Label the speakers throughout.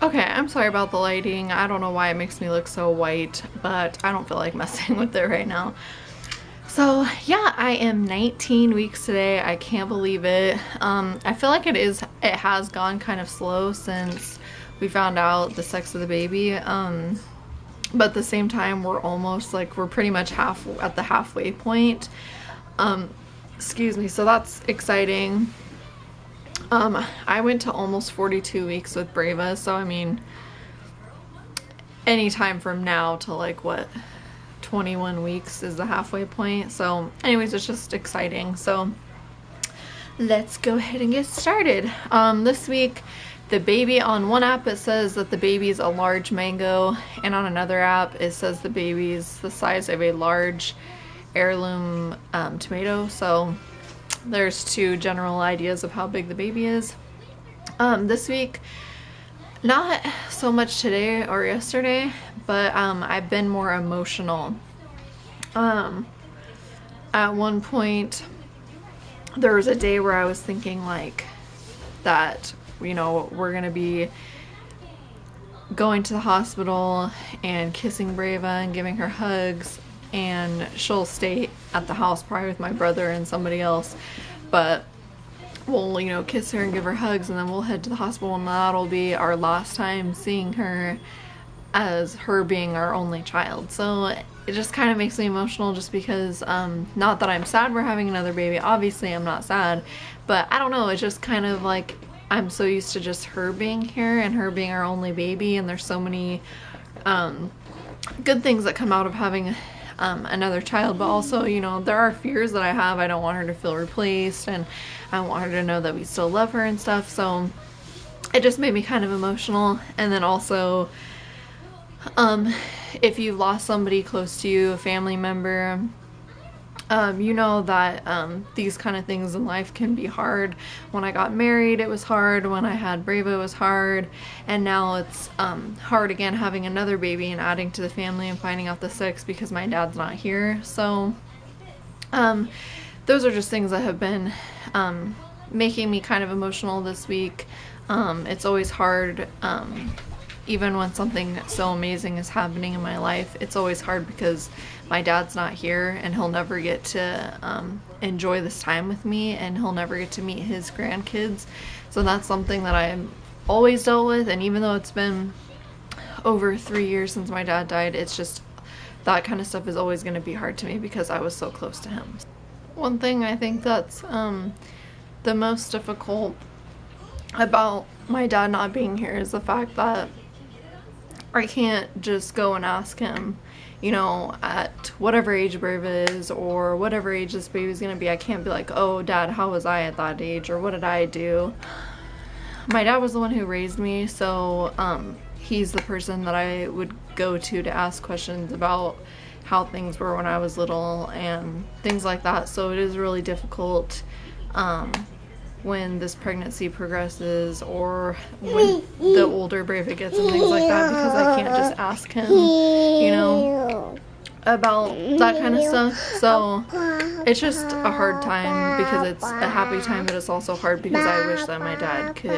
Speaker 1: Okay, I'm sorry about the lighting. I don't know why it makes me look so white, but I don't feel like messing with it right now. So yeah, I am 19 weeks today. I can't believe it. I feel like it has gone kind of slow since we found out the sex of the baby. But at the same time, we're pretty much at the halfway point. Excuse me, so that's exciting. I went to almost 42 weeks with Brava, so I mean, anytime from now to like what, 21 weeks is the halfway point. So anyways, it's just exciting. So let's go ahead and get started. This week, the baby, on one app it says that the baby's a large mango, and on another app it says the baby's the size of a large heirloom tomato. So there's two general ideas of how big the baby is. This week, not so much today or yesterday, but I've been more emotional. At one point, there was a day where I was thinking like that, you know, we're gonna be going to the hospital and kissing Brava and giving her hugs, and she'll stay at the house probably with my brother and somebody else, but we'll, you know, kiss her and give her hugs, and then we'll head to the hospital, and that'll be our last time seeing her as her being our only child. So it just kind of makes me emotional, just because not that I'm sad we're having another baby, obviously I'm not sad, but I don't know, it's just kind of like I'm so used to just her being here and her being our only baby, and there's so many good things that come out of having another child, but also, you know, there are fears that I have. I don't want her to feel replaced, and I want her to know that we still love her and stuff. So it just made me kind of emotional. And then also, if you've lost somebody close to you, a family member, you know that these kind of things in life can be hard. When I got married, it was hard. When I had Brava, it was hard. And now it's hard again having another baby and adding to the family and finding out the sex because my dad's not here. So those are just things that have been making me kind of emotional this week. It's always hard, even when something so amazing is happening in my life. It's always hard because my dad's not here, and he'll never get to enjoy this time with me, and he'll never get to meet his grandkids. So that's something that I've always dealt with, and even though it's been over 3 years since my dad died, it's just that kind of stuff is always going to be hard to me because I was so close to him. One thing I think that's the most difficult about my dad not being here is the fact that I can't just go and ask him, you know, at whatever age Brava is or whatever age this baby's gonna be. I can't be like, oh, Dad, how was I at that age, or what did I do? My dad was the one who raised me, so he's the person that I would go to ask questions about how things were when I was little and things like that. So it is really difficult when this pregnancy progresses, or when the older Brava gets and things like that, because I can't just ask him, you know, about that kind of stuff. So it's just a hard time because it's a happy time, but it's also hard because I wish that my dad could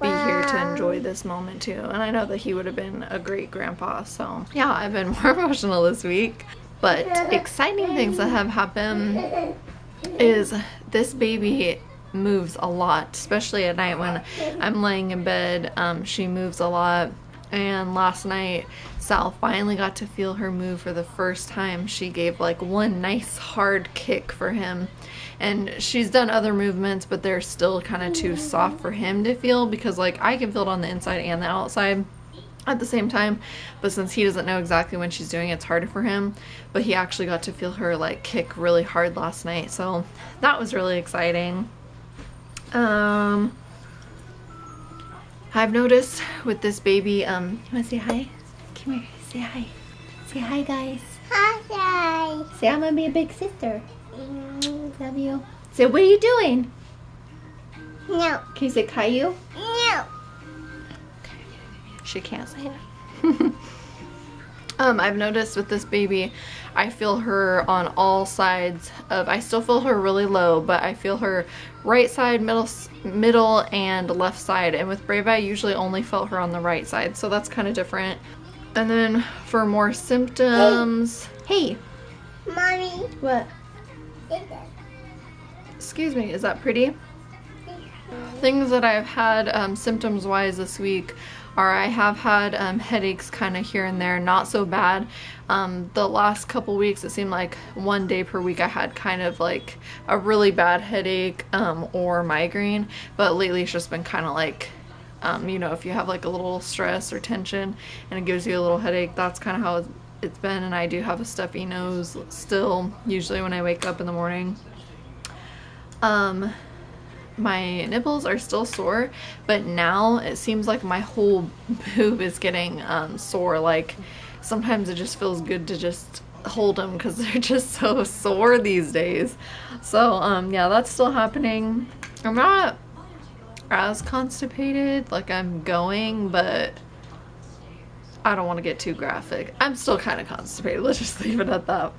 Speaker 1: be here to enjoy this moment too, and I know that he would have been a great grandpa. So yeah, I've been more emotional this week. But exciting things that have happened is this baby moves a lot, especially at night when I'm laying in bed. She moves a lot, and last night Sal finally got to feel her move for the first time. She gave like one nice hard kick for him, and she's done other movements, but they're still kind of too soft for him to feel, because like I can feel it on the inside and the outside at the same time, but since he doesn't know exactly when she's doing it, it's harder for him. But he actually got to feel her like kick really hard last night, so that was really exciting. I've noticed with this baby, you wanna say hi? Come here, say hi. Say hi, guys.
Speaker 2: Hi.
Speaker 1: Say I'm gonna be a big sister. Love you. Say, what are you doing?
Speaker 2: No.
Speaker 1: Can you say Caillou?
Speaker 2: No.
Speaker 1: She can't say it. I've noticed with this baby, I feel her on all sides of, I still feel her really low, but I feel her right side, middle, and left side. And with Brava, I usually only felt her on the right side, so that's kind of different. And then for more symptoms, hey,
Speaker 2: Mommy.
Speaker 1: what? Excuse me, is that pretty? Things that I've had symptoms wise this week are I have had headaches kind of here and there, not so bad. The last couple weeks it seemed like one day per week I had kind of like a really bad headache or migraine, but lately it's just been kind of like you know, if you have like a little stress or tension and it gives you a little headache, that's kind of how it's been. And I do have a stuffy nose still, usually when I wake up in the morning. My nipples are still sore, but now it seems like my whole boob is getting sore. Like sometimes it just feels good to just hold them because they're just so sore these days. So yeah, that's still happening. I'm not as constipated, like I'm going, but I don't want to get too graphic. I'm still kind of constipated, let's just leave it at that.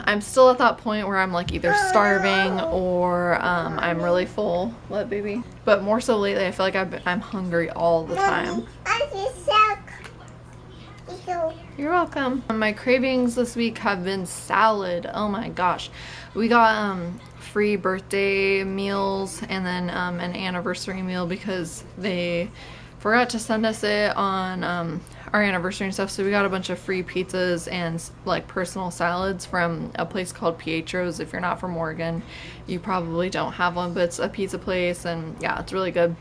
Speaker 1: I'm still at that point where I'm like either starving or I'm really full. What, baby? But more so lately, I feel like I'm hungry all the time. You're welcome. My cravings this week have been salad. Oh my gosh. We got free birthday meals and then an anniversary meal because they forgot to send us it on our anniversary and stuff, so we got a bunch of free pizzas and like personal salads from a place called Pietro's. If you're not from Oregon, you probably don't have one, but it's a pizza place and yeah, it's really good.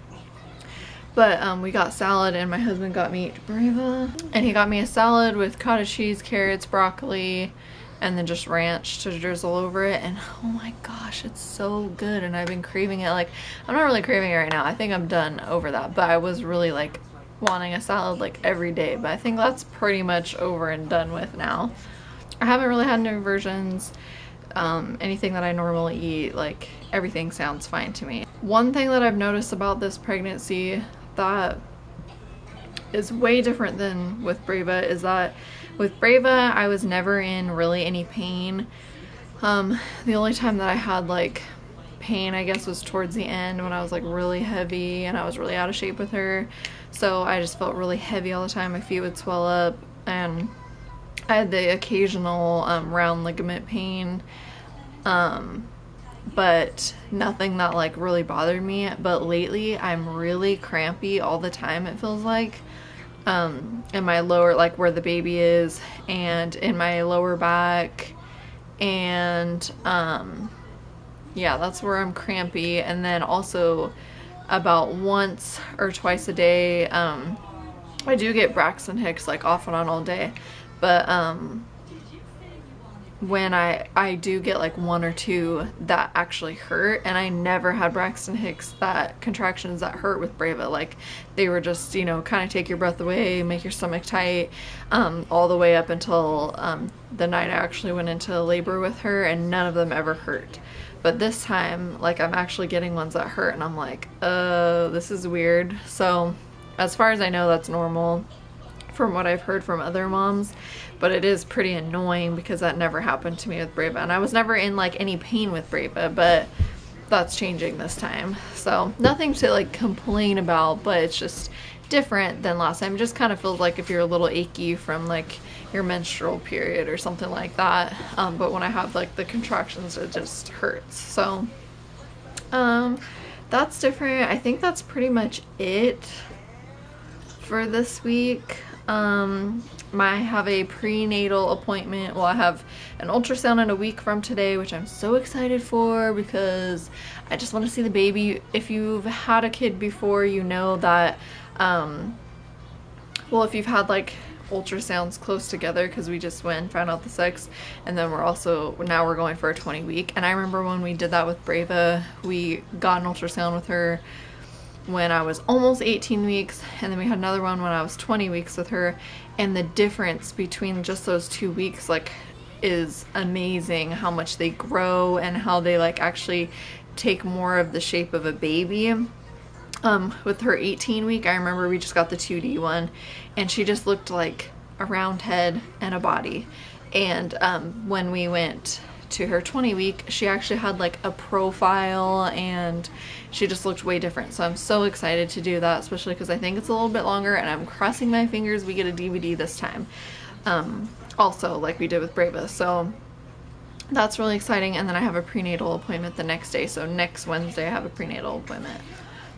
Speaker 1: But we got salad and my husband got me Brava, and he got me a salad with cottage cheese, carrots, broccoli, and then just ranch to drizzle over it, and oh my gosh, it's so good. And I've been craving it. Like, I'm not really craving it right now, I think I'm done over that, but I was really like wanting a salad like every day, but I think that's pretty much over and done with now. I haven't really had new versions. Anything that I normally eat, like everything sounds fine to me. One thing that I've noticed about this pregnancy that is way different than with Brava is that with Brava I was never in really any pain. The only time that I had like pain, I guess, was towards the end when I was like really heavy and I was really out of shape with her, so I just felt really heavy all the time. My feet would swell up and I had the occasional round ligament pain, but nothing that like really bothered me. But lately I'm really crampy all the time, it feels like, in my lower, like where the baby is, and in my lower back, and yeah, that's where I'm crampy. And then also about once or twice a day I do get Braxton Hicks like off and on all day, but when I do get like one or two that actually hurt, and I never had Braxton Hicks that contractions that hurt with Brava. Like they were just, you know, kind of take your breath away, make your stomach tight, all the way up until the night I actually went into labor with her, and none of them ever hurt. But this time, like, I'm actually getting ones that hurt, and I'm like, this is weird. So as far as I know, that's normal from what I've heard from other moms, but it is pretty annoying because that never happened to me with Brava, and I was never in like any pain with Brava, but that's changing this time. So nothing to like complain about, but it's just different than last time. It just kind of feels like if you're a little achy from like your menstrual period or something like that, but when I have like the contractions, it just hurts. So that's different. I think that's pretty much it for this week. I have a prenatal appointment. Well, I have an ultrasound in a week from today, which I'm so excited for because I just want to see the baby. If you've had a kid before, you know that, well, if you've had like ultrasounds close together, because we just went and found out the sex, and then now we're going for a 20-week. And I remember when we did that with Brava, we got an ultrasound with her when I was almost 18 weeks, and then we had another one when I was 20 weeks with her, and the difference between just those 2 weeks like is amazing, how much they grow and how they like actually take more of the shape of a baby. With her 18 week, I remember we just got the 2D one, and she just looked like a round head and a body. And when we went to her 20 week, she actually had like a profile, and she just looked way different. So I'm so excited to do that, especially because I think it's a little bit longer, and I'm crossing my fingers we get a DVD this time. Also, like we did with Brava. So that's really exciting. And then I have a prenatal appointment the next day. So next Wednesday I have a prenatal appointment.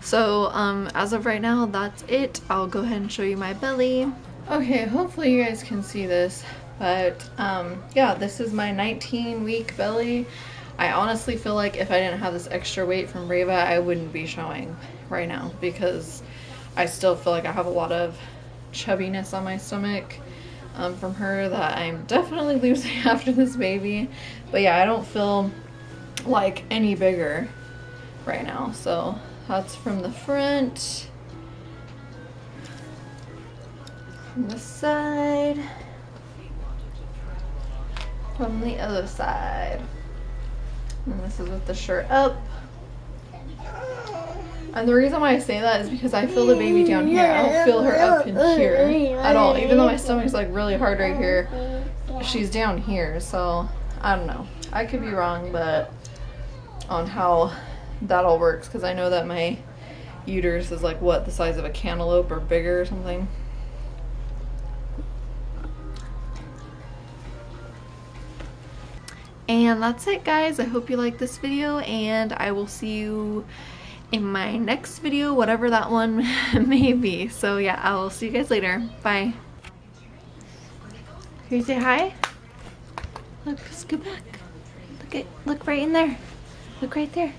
Speaker 1: So as of right now, that's it. I'll go ahead and show you my belly. Okay, hopefully you guys can see this, but yeah, this is my 19-week belly. I honestly feel like if I didn't have this extra weight from Brava, I wouldn't be showing right now, because I still feel like I have a lot of chubbiness on my stomach from her that I'm definitely losing after this baby. But yeah, I don't feel like any bigger right now. So that's from the front. From the side. From the other side. And this is with the shirt up. And the reason why I say that is because I feel the baby down here. I don't feel her up in here at all. Even though my stomach's like really hard right here, she's down here. So I don't know. I could be wrong, but on how that all works, because I know that my uterus is like what, the size of a cantaloupe or bigger or something. And that's it, guys. I hope you liked this video, and I will see you in my next video, whatever that one may be. So yeah, I will see you guys later. Bye. Can you say hi? Look, scoot back. Look right in there. Look right there.